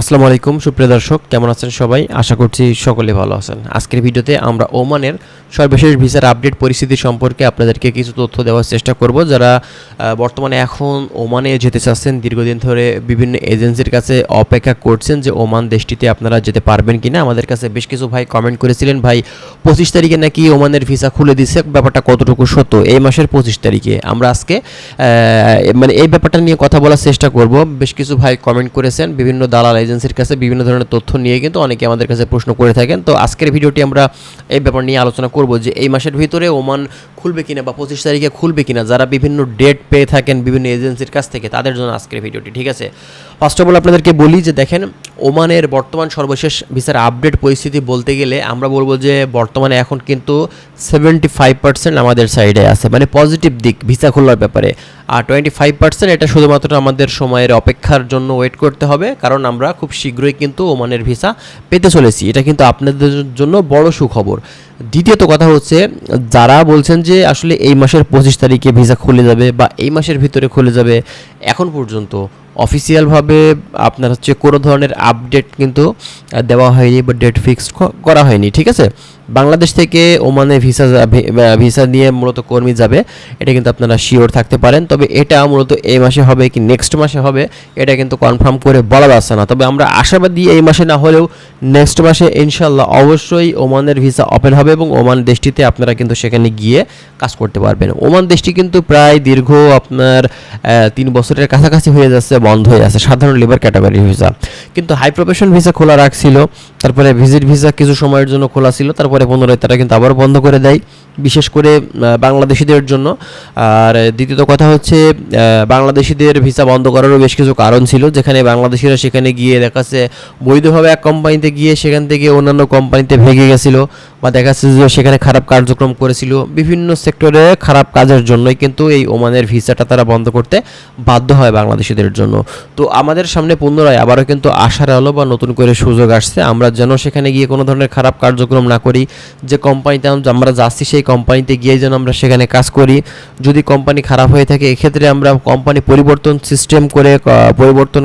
আসসালামু আলাইকুম সুপ্রিয় দর্শক, কেমন আছেন সবাই? আশা করছি সকলে ভালো আছেন। আজকের ভিডিওতে আমরা ওমানের সর্বশেষ ভিসার আপডেট পরিস্থিতি সম্পর্কে আপনাদেরকে কিছু তথ্য দেওয়ার চেষ্টা করব। যারা বর্তমানে এখন ওমানে যেতে চাচ্ছেন, দীর্ঘদিন ধরে বিভিন্ন এজেন্সির কাছে অপেক্ষা করছেন যে ওমান দেশটিতে আপনারা যেতে পারবেন কিনা। আমাদের কাছে বেশ কিছু ভাই কমেন্ট করেছিলেন, ভাই 25 তারিখে নাকি ওমানের ভিসা খুলে দিচ্ছে, ব্যাপারটা কতটুকু সত্য? এই মাসের 25 তারিখে আমরা আজকে এই ব্যাপারটা নিয়ে কথা বলার চেষ্টা করব। বেশ কিছু ভাই কমেন্ট করেছেন বিভিন্ন দালাল এজেন্সির কাছে বিভিন্ন ধরনের তথ্য নিয়ে, কিন্তু অনেকে আমাদের কাছে প্রশ্ন করে থাকেন। তো আজকের ভিডিওটি আমরা এই ব্যাপার নিয়ে আলোচনা করব যে এই মাসের ভিতরে ওমান খুলবে কিনা বা 25 তারিখে খুলবে কিনা। যারা বিভিন্ন ডেট পেয়ে থাকেন বিভিন্ন এজেন্সির কাছ থেকে, তাদের জন্য আজকের ভিডিওটি, ঠিক আছে? ফার্স্ট অফ অল আপনাদেরকে বলি যে দেখেন, ওমানের বর্তমান সর্বশেষ ভিসার আপডেট পরিস্থিতি বলতে গেলে আমরা বলবো যে বর্তমানে এখন কিন্তু 75% আমাদের সাইডে আছে, মানে পজিটিভ দিক ভিসা খোলার ব্যাপারে। আর 25% এটা শুধুমাত্র আমাদের সময়ের অপেক্ষার জন্য ওয়েট করতে হবে, কারণ আমরা খুব শীঘ্রই কিন্তু ওমানের ভিসা পেতে চলেছি। এটা কিন্তু আপনাদের জন্য বড় সুখবর। দ্বিতীয়ত কথা হচ্ছে, যারা বলছেন যে আসলে এই মাসের 25 তারিখে ভিসা খুলে যাবে বা এই মাসের ভিতরে খুলে যাবে, এখন পর্যন্ত অফিসিয়ালভাবে আপনার হচ্ছে কোনো ধরনের আপডেট কিন্তু দেওয়া হয়নি বা ডেট ফিক্সড করা হয়নি, ঠিক আছে? বাংলাদেশ থেকে ওমানে ভিসা নিয়ে মূলত কর্মী যাবে, এটা কিন্তু আপনারা শিওর থাকতে পারেন। তবে এটা মূলত এই মাসে হবে কি নেক্সট মাসে হবে, এটা কিন্তু কনফার্ম করে বলা যাচ্ছে না। তবে আমরা আশাবাদী এই মাসে না হলেও নেক্সট মাসে ইনশাল্লাহ অবশ্যই ওমানের ভিসা ওপেন হবে এবং ওমান দেশটিতে আপনারা কিন্তু সেখানে গিয়ে কাজ করতে পারবেন। ওমান দেশটি কিন্তু প্রায় দীর্ঘ আপনার 3 বছরের কাছাকাছি হয়ে যাচ্ছে বন্ধ হয়ে আছে সাধারণ লেবার ক্যাটাগরি ভিসা, কিন্তু হাই প্রফেশন ভিসা খোলা রাখছিল, তারপরে ভিজিট ভিসা কিছু সময়ের জন্য খোলা ছিল, তারপরে পুনরায় তারা কিন্তু আবার বন্ধ করে দেয়, বিশেষ করে বাংলাদেশিদের জন্য। আর দ্বিতীয়ত কথা হচ্ছে, বাংলাদেশিদের ভিসা বন্ধ করারও বেশ কিছু কারণ ছিল, যেখানে বাংলাদেশিরা সেখানে গিয়ে দেখাচ্ছে বৈধভাবে এক কোম্পানিতে গিয়ে সেখান থেকে অন্যান্য কোম্পানিতে ভেগে গেছিলো, বা দেখাচ্ছে যে সেখানে খারাপ কার্যক্রম করেছিল। বিভিন্ন সেক্টরে খারাপ কাজের জন্যই কিন্তু এই ওমানের ভিসাটা তারা বন্ধ করতে বাধ্য হয় বাংলাদেশিদের জন্য। তো আমাদের সামনে পুনরায় আবারও কিন্তু আশার আলো বা নতুন করে সুযোগ আসছে, আমরা যেন সেখানে গিয়ে কোনো ধরনের খারাপ কার্যক্রম না করি। যে কোম্পানিতে আমরা যাচ্ছি সেই কোম্পানিতে গিয়ে যেন আমরা সেখানে কাজ করি। যদি কোম্পানি খারাপ হয়ে থাকে, এক্ষেত্রে আমরা কোম্পানি পরিবর্তন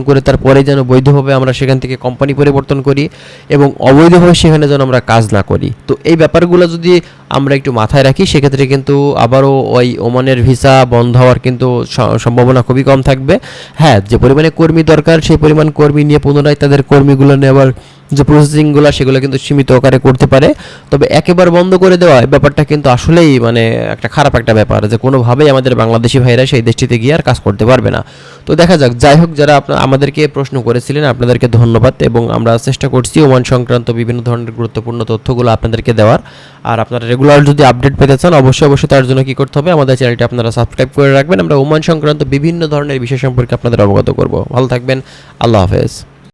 করে তারপরে যেন বৈধভাবে আমরা সেখান থেকে কোম্পানি পরিবর্তন করি এবং অবৈধভাবে সেখানে যেন আমরা কাজ না করি। তো এই ব্যাপারগুলো যদি আমরা একটু মাথায় রাখি, সেক্ষেত্রে কিন্তু আবারও ওই ওমানের ভিসা বন্ধ হওয়ার কিন্তু সম্ভাবনা খুবই কম থাকবে। হ্যাঁ, যে পরিমাণে কর্মী দরকার সেই পরিমাণ কর্মী নিয়ে পুনরায় তাদের কর্মীগুলো নেওয়ার যে প্রসেসিংগুলো সেগুলো কিন্তু সীমিত আকারে করতে পারে। তবে একেবারে বন্ধ করে দেওয়া ব্যাপারটা কিন্তু আসলেই মানে একটা খারাপ একটা ব্যাপার, যে কোনোভাবেই আমাদের বাংলাদেশি ভাইরা সেই দেশটিতে গিয়ে আর কাজ করতে পারবে না। তো দেখা যাক। যাই হোক, যারা আমাদেরকে প্রশ্ন করেছিলেন আপনাদেরকে ধন্যবাদ, এবং আমরা চেষ্টা করছি ওমান সংক্রান্ত বিভিন্ন ধরনের গুরুত্বপূর্ণ তথ্যগুলো আপনাদেরকে দেওয়ার। আর আপনারা রেগুলার যদি আপডেট পেতে চান, অবশ্যই তার জন্য কী করতে হবে, আমাদের চ্যানেলটি আপনারা সাবস্ক্রাইব করে রাখবেন। আমরা ওমান সংক্রান্ত বিভিন্ন ধরনের বিষয় সম্পর্কে আপনাদের অবগত করব। ভালো থাকবেন, আল্লাহ হাফেজ।